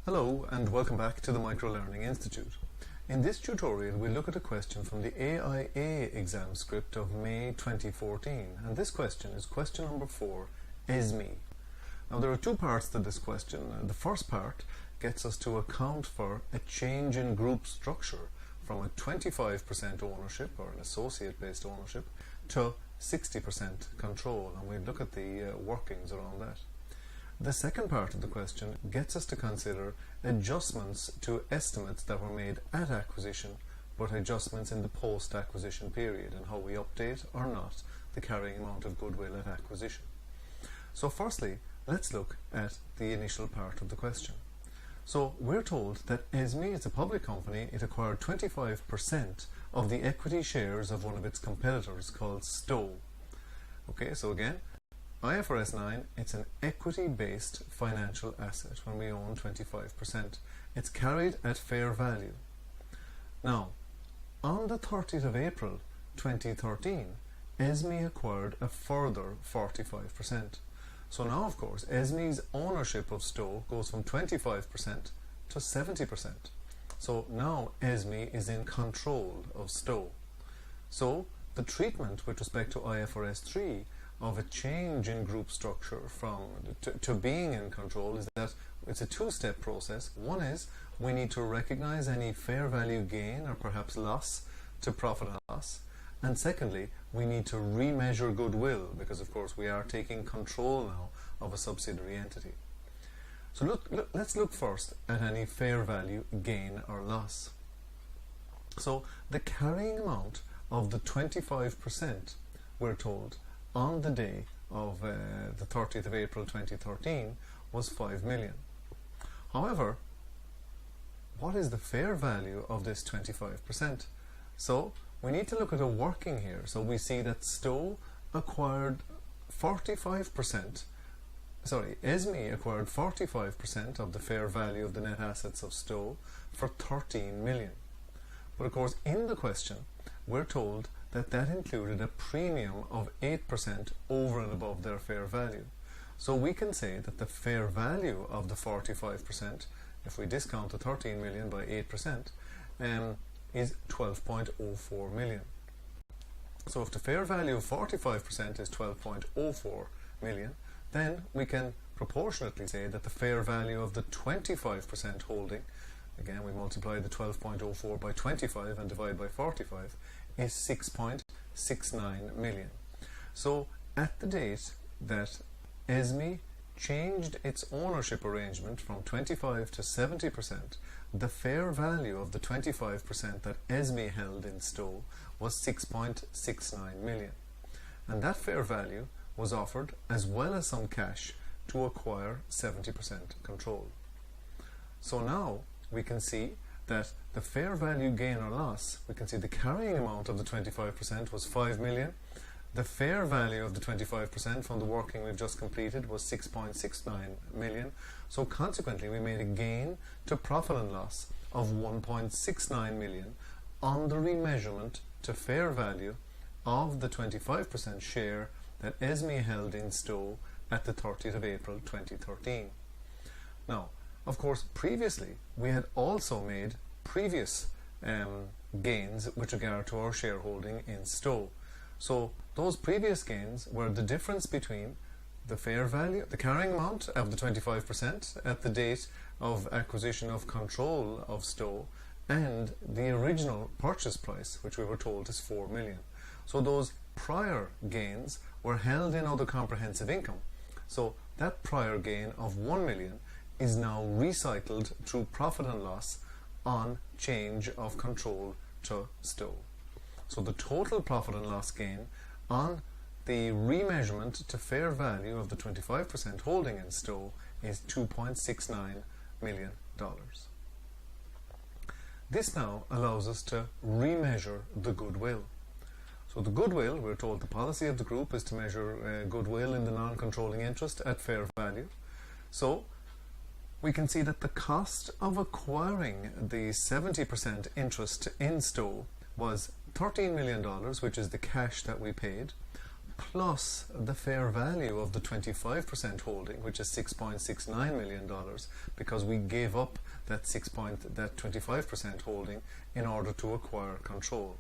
Hello and welcome back to the Microlearning Institute. In this tutorial we look at a question from the AIA exam script of May 2014, and this question is question number 4, ESME. Now there are two parts to this question. The first part gets us to account for a change in group structure from a 25% ownership or an associate based ownership to 60% control, and we look at the workings around that. The second part of the question gets us to consider adjustments to estimates that were made at acquisition, but adjustments in the post-acquisition period, and how we update or not the carrying amount of goodwill at acquisition. So firstly, let's look at the initial part of the question. So we're told that ESME is a public company. It acquired 25% of the equity shares of one of its competitors called Stow. Okay, so again, IFRS 9, it's an equity-based financial asset when we own 25%. It's carried at fair value. Now, on the 30th of April 2013, ESME acquired a further 45%. So now, of course, ESME's ownership of Stow goes from 25% to 70%. So now ESME is in control of Stow. So the treatment with respect to IFRS 3 of a change in group structure from to being in control is that it's a two-step process. One is we need to recognize any fair value gain or perhaps loss to profit and loss, and secondly we need to remeasure goodwill, because of course we are taking control now of a subsidiary entity. So let's look first at any fair value gain or loss. So the carrying amount of the 25%, we're told, on the day of the 30th of April 2013 was 5 million. However, what is the fair value of this 25%? So we need to look at a working here. So we see that Stow acquired 45%, ESME acquired 45% of the fair value of the net assets of Stow for 13 million. But of course in the question we're told that included a premium of 8% over and above their fair value. So we can say that the fair value of the 45%, if we discount the 13 million by 8%, is 12.04 million. So if the fair value of 45% is 12.04 million, then we can proportionately say that the fair value of the 25% holding, again we multiply the 12.04 by 25 and divide by 45, is 6.69 million. So at the date that ESME changed its ownership arrangement from 25 to 70%, the fair value of the 25% that ESME held in Stow was 6.69 million. And that fair value was offered as well as some cash to acquire 70% control. So now we can see that the fair value gain or loss, we can see the carrying amount of the 25% was 5 million. The fair value of the 25% from the working we've just completed was 6.69 million. So consequently we made a gain to profit and loss of 1.69 million on the remeasurement to fair value of the 25% share that ESME held in Stow at the 30th of April 2013. Now, of course, previously we had also made previous gains with regard to our shareholding in Stow. So those previous gains were the difference between the fair value, the carrying amount of the 25% at the date of acquisition of control of Stow, and the original purchase price, which we were told is 4 million. So those prior gains were held in other comprehensive income. So that prior gain of 1 million is now recycled through profit and loss on change of control to Stow. So the total profit and loss gain on the remeasurement to fair value of the 25% holding in Stow is $2.69 million. This now allows us to remeasure the goodwill. So the goodwill, we're told the policy of the group is to measure goodwill in the non-controlling interest at fair value. So we can see that the cost of acquiring the 70% interest in Stow was $13 million, which is the cash that we paid, plus the fair value of the 25% holding, which is $6.69 million, because we gave up that 25% holding in order to acquire control.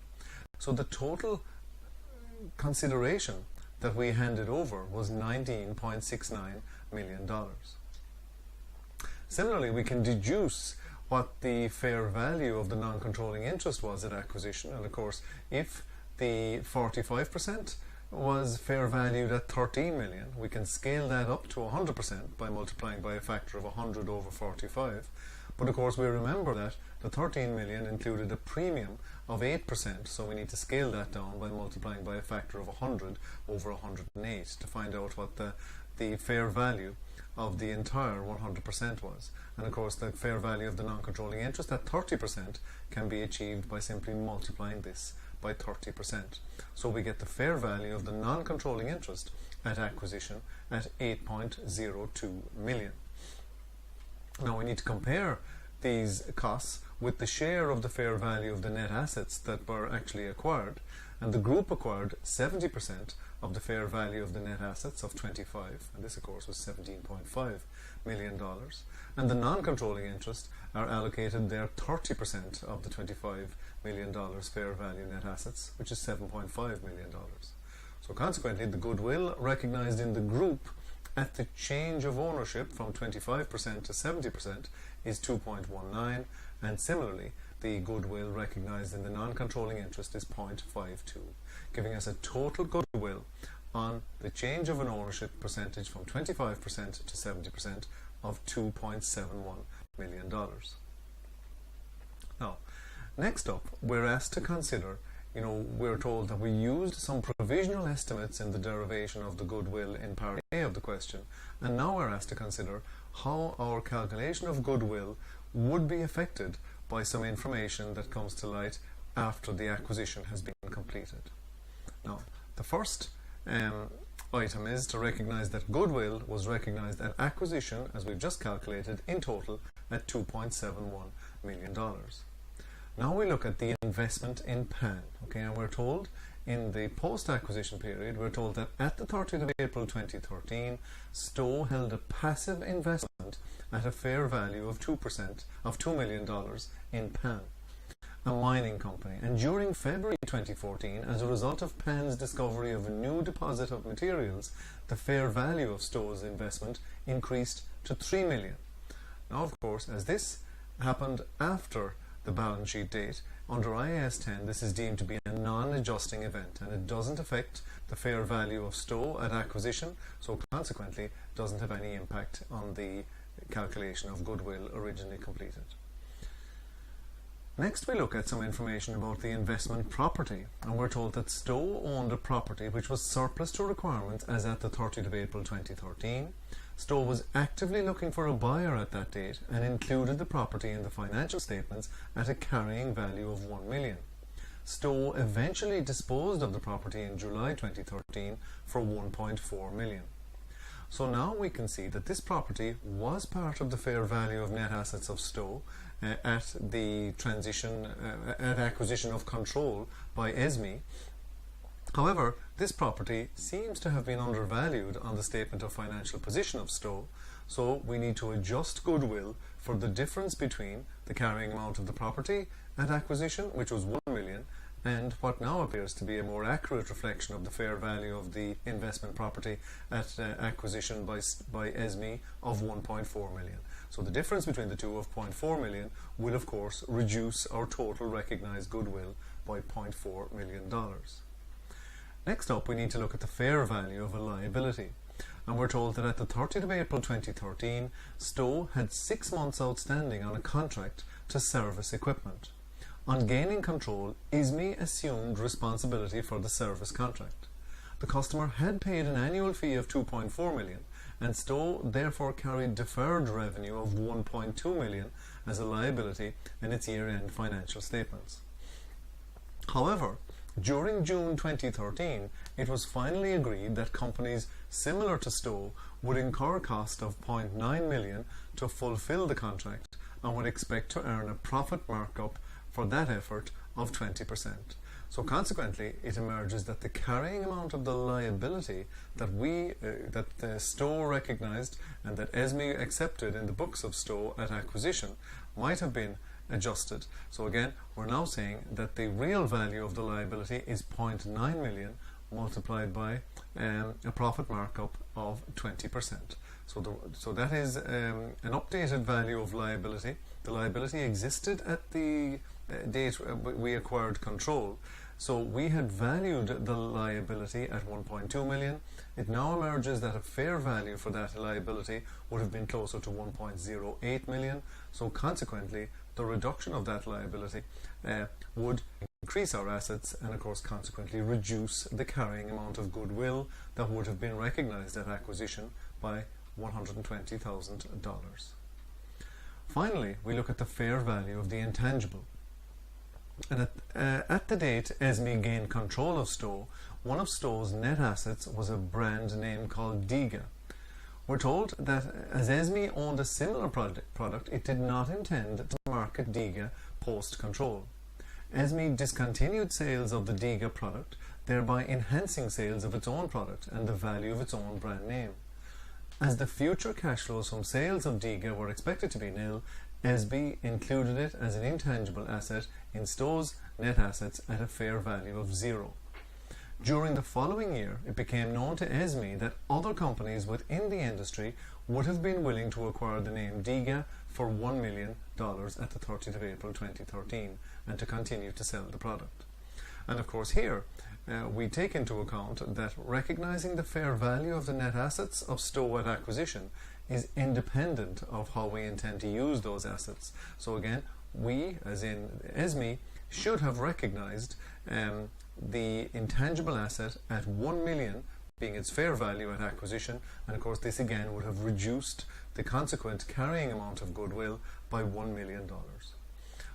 So the total consideration that we handed over was $19.69 million. Similarly, we can deduce what the fair value of the non-controlling interest was at acquisition, and of course, if the 45% was fair valued at 13 million, we can scale that up to 100% by multiplying by a factor of 100 over 45. But of course, we remember that the 13 million included a premium of 8%, so we need to scale that down by multiplying by a factor of 100 over 108 to find out what the fair value of the entire 100% was. And of course, the fair value of the non-controlling interest at 30% can be achieved by simply multiplying this by 30%. So we get the fair value of the non-controlling interest at acquisition at 8.02 million. Now we need to compare these costs with the share of the fair value of the net assets that were actually acquired, and the group acquired 70% of the fair value of the net assets of 25, and this of course was $17.5 million, and the non-controlling interest are allocated their 30% of the $25 million fair value net assets, which is $7.5 million. So consequently, the goodwill recognized in the group at the change of ownership from 25% to 70% is 2.19, and similarly the goodwill recognized in the non-controlling interest is 0.52, giving us a total goodwill on the change of an ownership percentage from 25% to 70% of $2.71 million. Now, next up, we're asked to consider, we're told that we used some provisional estimates in the derivation of the goodwill in part A of the question, and now we're asked to consider how our calculation of goodwill would be affected by some information that comes to light after the acquisition has been completed. Now, the first item is to recognize that goodwill was recognized at acquisition, as we've just calculated, in total at $2.71 million. Now we look at the investment in PAN, okay, and we're told in the post-acquisition period, we're told that at the 30th of April 2013, Stowe held a passive investment at a fair value of 2% of $2 million in PAN, a mining company. And during February 2014, as a result of PAN's discovery of a new deposit of materials, the fair value of Stowe's investment increased to $3 million. Now, of course, as this happened after the balance sheet date, under IAS 10, this is deemed to be a non-adjusting event, and it doesn't affect the fair value of Stowe at acquisition, so consequently doesn't have any impact on the calculation of goodwill originally completed. Next, we look at some information about the investment property, and we're told that Stowe owned a property which was surplus to requirements as at the 30th of April 2013. Stowe was actively looking for a buyer at that date and included the property in the financial statements at a carrying value of $1 million. Stowe eventually disposed of the property in July 2013 for $1.4 million. So now we can see that this property was part of the fair value of net assets of Stowe at the at acquisition of control by ESME. However, this property seems to have been undervalued on the statement of financial position of Stowe, so we need to adjust goodwill for the difference between the carrying amount of the property at acquisition, which was $1 million, and what now appears to be a more accurate reflection of the fair value of the investment property at acquisition by ESME of $1.4 million. So the difference between the two of $0.4 million will of course reduce our total recognized goodwill by $0.4 million. Next up, we need to look at the fair value of a liability, and we're told that at the 30th of April 2013, Stowe had 6 months outstanding on a contract to service equipment. On gaining control, ESME assumed responsibility for the service contract. The customer had paid an annual fee of $2.4 million, and Stowe therefore carried deferred revenue of $1.2 million as a liability in its year-end financial statements. However, during June 2013, it was finally agreed that companies similar to Stowe would incur a cost of $0.9 million to fulfill the contract and would expect to earn a profit markup for that effort of 20%. So consequently, it emerges that the carrying amount of the liability that the Stowe recognised and that ESME accepted in the books of Stowe at acquisition might have been adjusted. So again, we're now saying that the real value of the liability is 0.9 million multiplied by a profit markup of 20%. So that is an updated value of liability. The liability existed at the date we acquired control. So we had valued the liability at 1.2 million. It now emerges that a fair value for that liability would have been closer to 1.08 million. So consequently, the reduction of that liability would increase our assets and of course consequently reduce the carrying amount of goodwill that would have been recognized at acquisition by $120,000. Finally, we look at the fair value of the intangible. And at the date ESME gained control of Stowe, one of Stowe's net assets was a brand name called Diga. We're told that as ESME owned a similar product, it did not intend to market Diga post-control. ESME discontinued sales of the Diga product, thereby enhancing sales of its own product and the value of its own brand name. As the future cash flows from sales of Diga were expected to be nil, ESME included it as an intangible asset in Stowe's net assets at a fair value of 0. During the following year, it became known to ESME that other companies within the industry would have been willing to acquire the name Diga for $1 million at the 30th of April 2013 and to continue to sell the product. And of course here, we take into account that recognizing the fair value of the net assets of Stowe at acquisition is independent of how we intend to use those assets. So again, we, as in ESME, should have recognized the intangible asset at 1 million being its fair value at acquisition, and of course this again would have reduced the consequent carrying amount of goodwill by $1 million.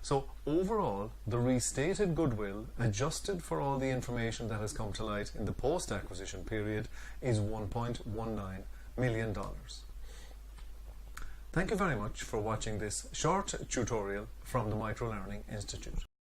So overall, the restated goodwill, adjusted for all the information that has come to light in the post-acquisition period, is $1.19 million. Thank you very much for watching this short tutorial from the Microlearning Institute.